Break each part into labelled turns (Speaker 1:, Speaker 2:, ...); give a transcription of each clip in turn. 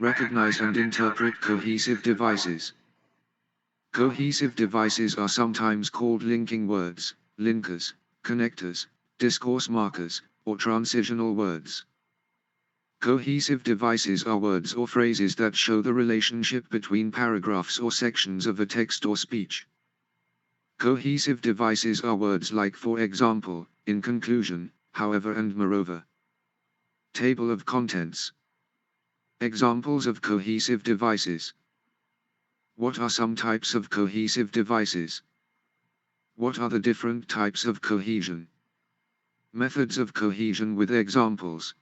Speaker 1: Recognize and interpret cohesive devices. Cohesive devices are sometimes called linking words, linkers, connectors, discourse markers, or transitional words. Cohesive devices are words or phrases that show the relationship between paragraphs or sections of a text or speech. Cohesive devices are words like, for example, in conclusion, however and moreover. Table of contents. Examples of cohesive devices. What are some types of cohesive devices? What are the different types of cohesion? Methods of cohesion with examples.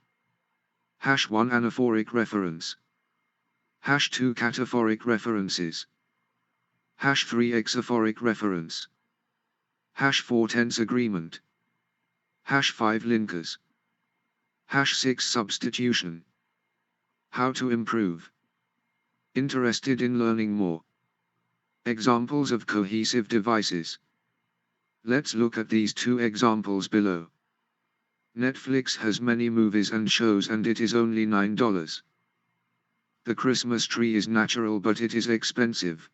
Speaker 1: #1 anaphoric reference. #2 cataphoric references. #3 exaphoric reference. #4 tense agreement. #5 linkers. #6 substitution. How to improve. Interested in learning more? Examples of cohesive devices. Let's look at these two examples below. Netflix has many movies and shows and it is only $9. The Christmas tree is natural but it is expensive.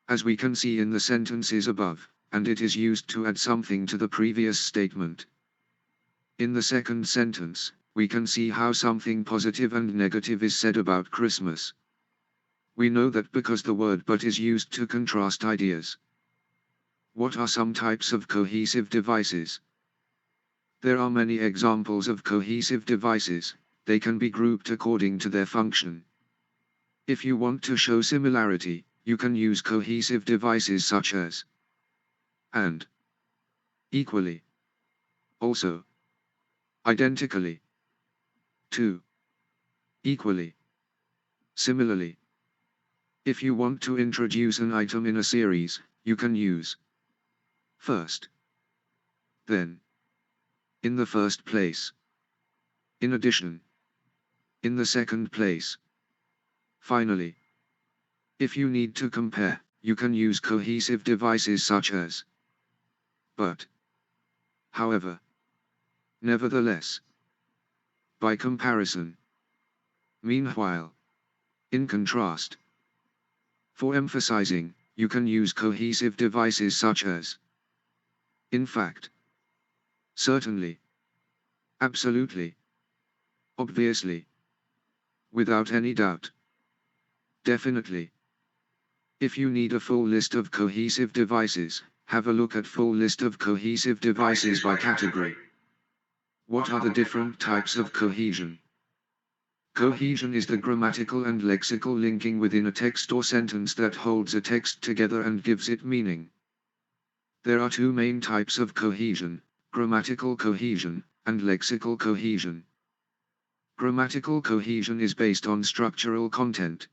Speaker 1: As we can see in the sentences above, and it is used to add something to the previous statement. In the second sentence, we can see how something positive and negative is said about Christmas. We know that because the word but is used to contrast ideas. What are some types of cohesive devices? There are many examples of cohesive devices. They can be grouped according to their function. If you want to show similarity, you can use cohesive devices such as and, equally, also, identically, to, equally, similarly. If you want to introduce an item in a series, you can use first, then, in the first place, in addition, in the second place, finally. If you need to compare, you can use cohesive devices such as but, however, nevertheless, by comparison, meanwhile, in contrast. For emphasizing, you can use cohesive devices such as in fact, certainly, absolutely, obviously, without any doubt, definitely. If you need a full list of cohesive devices, have a look at full list of cohesive devices by category. What are the different types of cohesion? Cohesion is the grammatical and lexical linking within a text or sentence that holds a text together and gives it meaning. There are two main types of cohesion, grammatical cohesion, and lexical cohesion. Grammatical cohesion is based on structural content.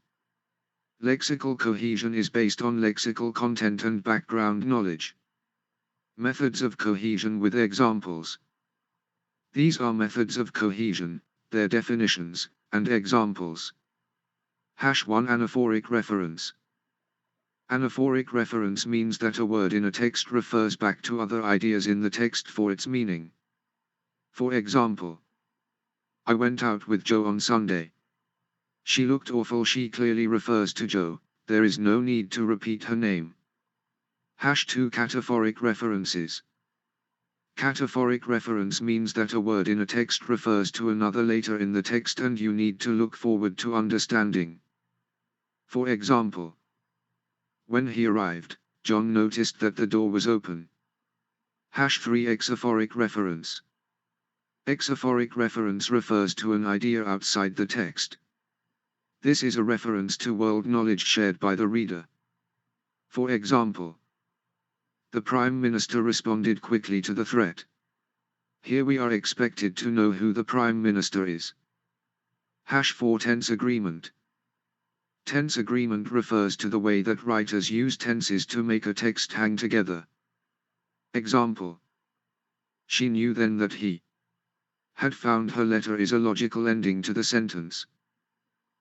Speaker 1: Lexical cohesion is based on lexical content and background knowledge. Methods of cohesion with examples. These are methods of cohesion, their definitions, and examples. #1 anaphoric reference. Anaphoric reference means that a word in a text refers back to other ideas in the text for its meaning. For example, I went out with Joe on Sunday. She looked awful. She clearly refers to Joe, there is no need to repeat her name. #2 cataphoric references. Cataphoric reference means that a word in a text refers to another later in the text and you need to look forward to understanding. For example, when he arrived, John noticed that the door was open. #3 exaphoric reference. Exaphoric reference refers to an idea outside the text. This is a reference to world knowledge shared by the reader. For example, the Prime Minister responded quickly to the threat. Here we are expected to know who the Prime Minister is. #4 tense agreement. Tense agreement refers to the way that writers use tenses to make a text hang together. Example, she knew then that he had found her letter is a logical ending to the sentence.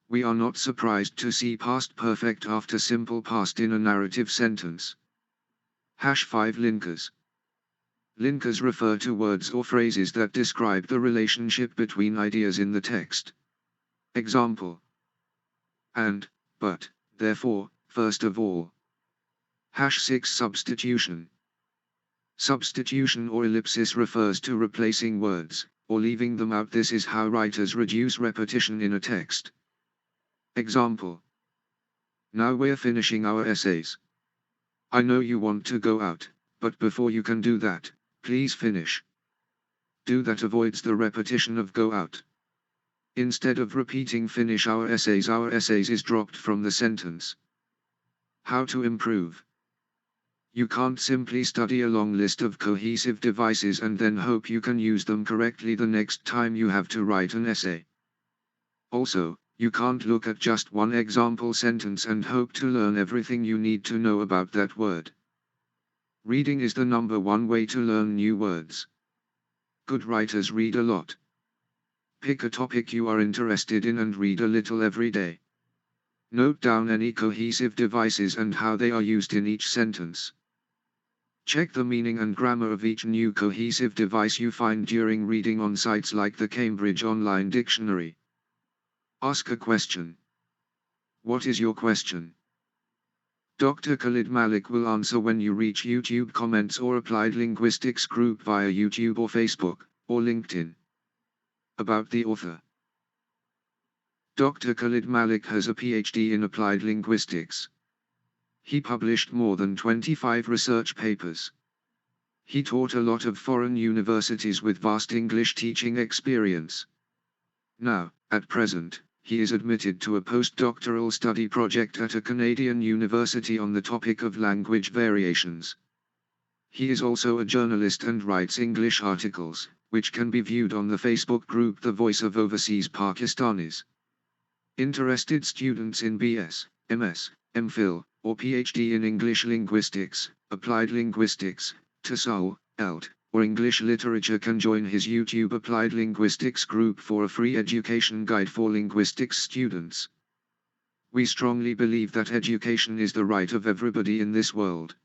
Speaker 1: We are not surprised to see past perfect after simple past in a narrative sentence. #5 linkers. Linkers refer to words or phrases that describe the relationship between ideas in the text. Example, and, but, therefore, first of all. #6 Substitution. Substitution or ellipsis refers to replacing words, or leaving them out. This is how writers reduce repetition in a text. Example. Now we're finishing our essays. I know you want to go out, but before you can do that, please finish. Do that avoids the repetition of go out. Instead of repeating finish our essays is dropped from the sentence. How to improve. You can't simply study a long list of cohesive devices and then hope you can use them correctly the next time you have to write an essay. Also, you can't look at just one example sentence and hope to learn everything you need to know about that word. Reading is the #1 way to learn new words. Good writers read a lot. Pick a topic you are interested in and read a little every day. Note down any cohesive devices and how they are used in each sentence. Check the meaning and grammar of each new cohesive device you find during reading on sites like the Cambridge Online Dictionary. Ask a question. What is your question? Dr. Khalid Malik will answer when you reach YouTube comments or Applied Linguistics group via YouTube or Facebook, or LinkedIn. About the author. Dr. Khalid Malik has a PhD in Applied Linguistics. He published more than 25 research papers. He taught a lot of foreign universities with vast English teaching experience. Now, at present, he is admitted to a postdoctoral study project at a Canadian university on the topic of language variations. He is also a journalist and writes English articles, which can be viewed on the Facebook group The Voice of Overseas Pakistanis. Interested students in BS, MS, MPhil, or PhD in English linguistics, applied linguistics, TESOL, ELT, or English literature can join his YouTube Applied Linguistics group for a free education guide for linguistics students. We strongly believe that education is the right of everybody in this world.